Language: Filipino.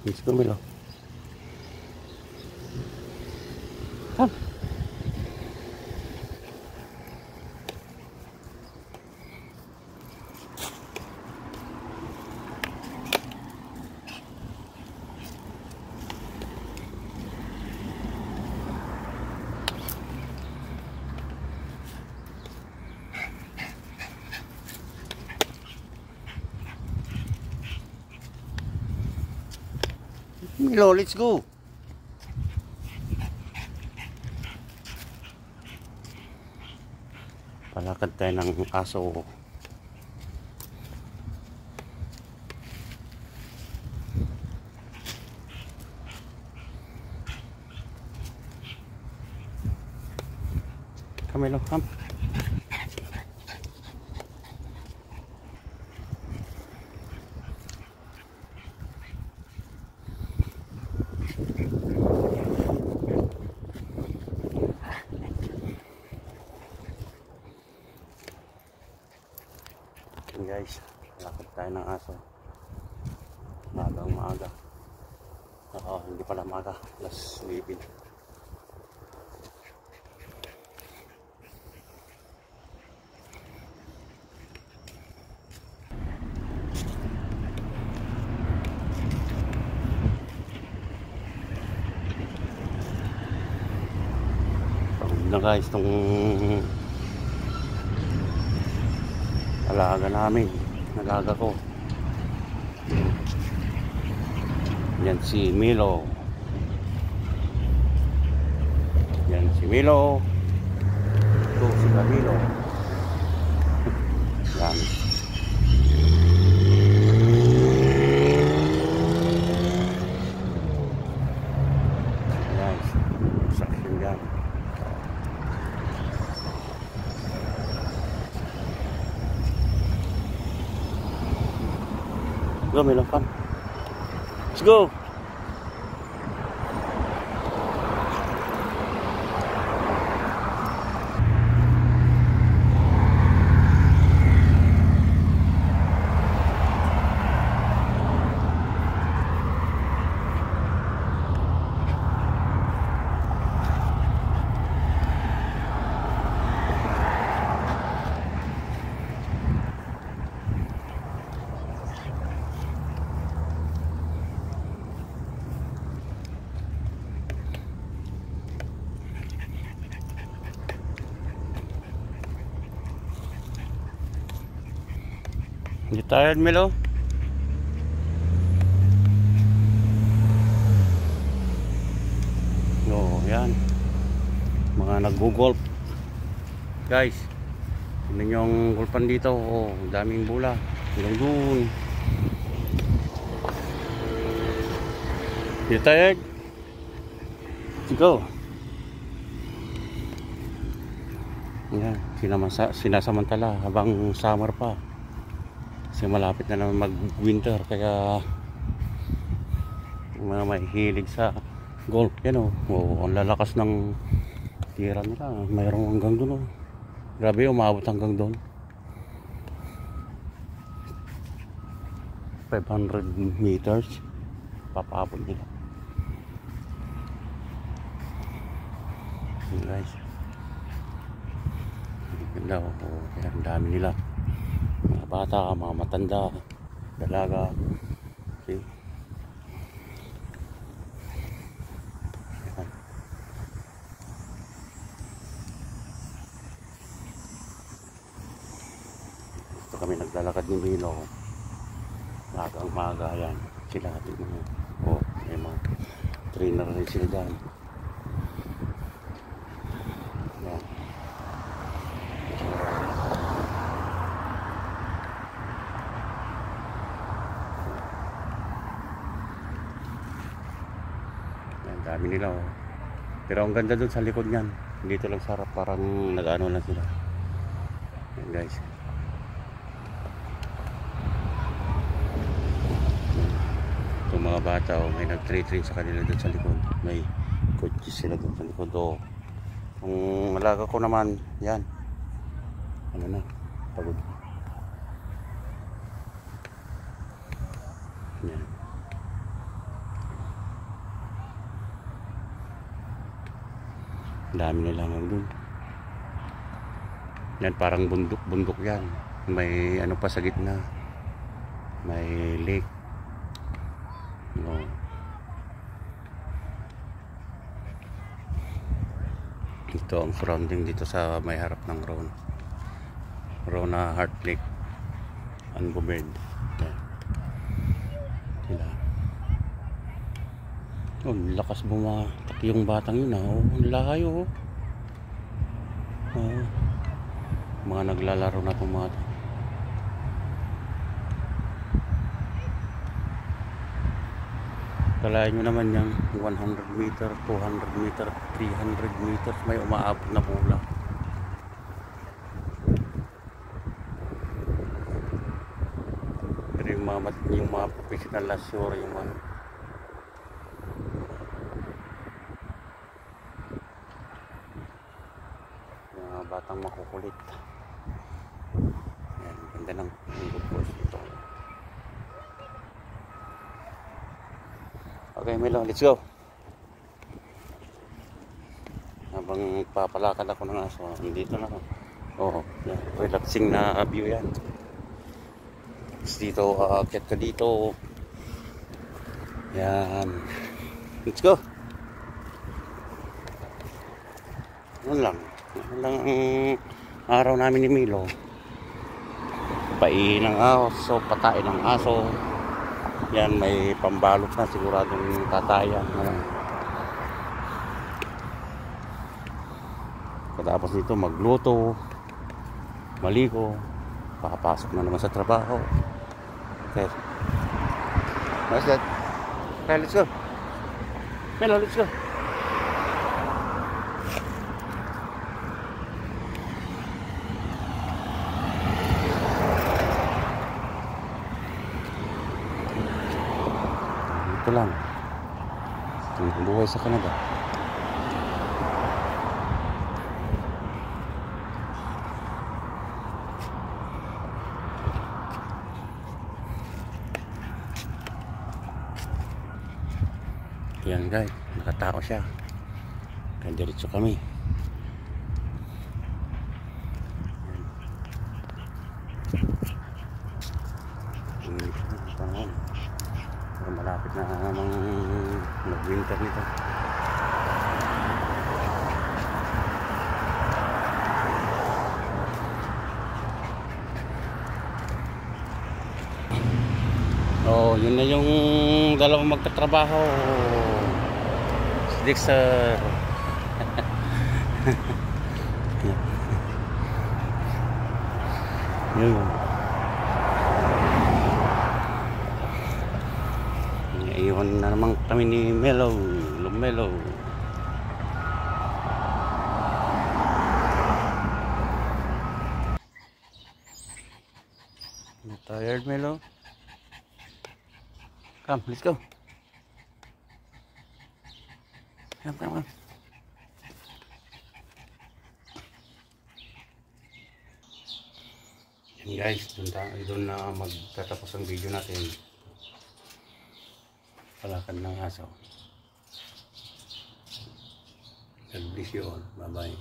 Let's go, Milo. Come. Milo, let's go. Palakad tayo ng aso. Come, Milo, come. Guys, lakad tayo ng aso. Maagang maaga. Hindi pala maaga. Plus 11. Na guys, itong alaga namin, alaga ko. Yan si Milo. Yan si Milo. Ito si Camilo. Yan. Guys, section yan. Go, Milo, come. Let's go. You tired, Milo? Oh, yan. Mga nag-golf. Guys, tingnan yung golfan dito. Oh, daming bola. Hanggang dun. You tired? Let's go. Yan, sinasamantala habang summer pa. Kasi malapit na naman mag-winter, kaya mga may hilig sa golf. Yan o, ang lalakas ng tira nila. Mayroong hanggang doon o. Grabe, umabot hanggang doon. 500 meters papabot nila. Yan guys, ganda o. Kaya ang dami nila, mga bata, mga matanda, dalaga. Okay. Ito kami naglalakad ni Milo. Magang maga yan. Sila ating mga, may mga trainer rin sila dyan. Yan. Dami nila oh. Pero ang ganda dun sa likod niyan. Dito lang sa harap, parang nag-ano lang sila. Yan guys. Ito mga bata, oh, may nag-train sa kanila doon sa likod. May kotse sila doon sa likod. Oh. Ang alaga ko naman, yan. Ano na, pagod. Yan. Dami nila nandun. Yan, parang bundok yan. May ano pa sa gitna. May lake. No. Ito ang surrounding dito sa may harap ng Rona Heart Lake Unbowered. Yan. Sila. Oh, lakas bumatak yung batang yun. Oh, layo. Oh. Mga naglalaro na itong mga ito. Kalahin nyo naman yung 100 meter, 200 meter, 300 meters may umaabot na bola. Pero yung mga professional na sure yung mga batang makukulit. Yan, ganda ng good course ito. Okay, Melo, let's go. Habang papalakad ako ng aso, dito na ako. Oh, yan, relaxing na view yan. Tapos dito, aakyat ka dito. Yan. Let's go. Ano lang ang araw namin ni Milo. Pain ng aso, patain ng aso. Yan, may pambalot na siguradong tatayan. Katapos nito magluto, maligo, papasok na naman sa trabaho. Okay. What's that? Okay, let's go. Milo, let's go. Ito lang ang buhay sa Canada. Yan guys, nakatao siya kaya diretso kami. Pero malapit na namang mag-winter nito. Oh, yun na yung dalawang magtatrabaho. Si Dexter. Yun. Iwan na naman kami ni Melo. Tired, Melo? Come, let's go. Come. Yan guys, doon na magtatapos ang video natin. Palakad ng aso. God bless you all. Bye bye.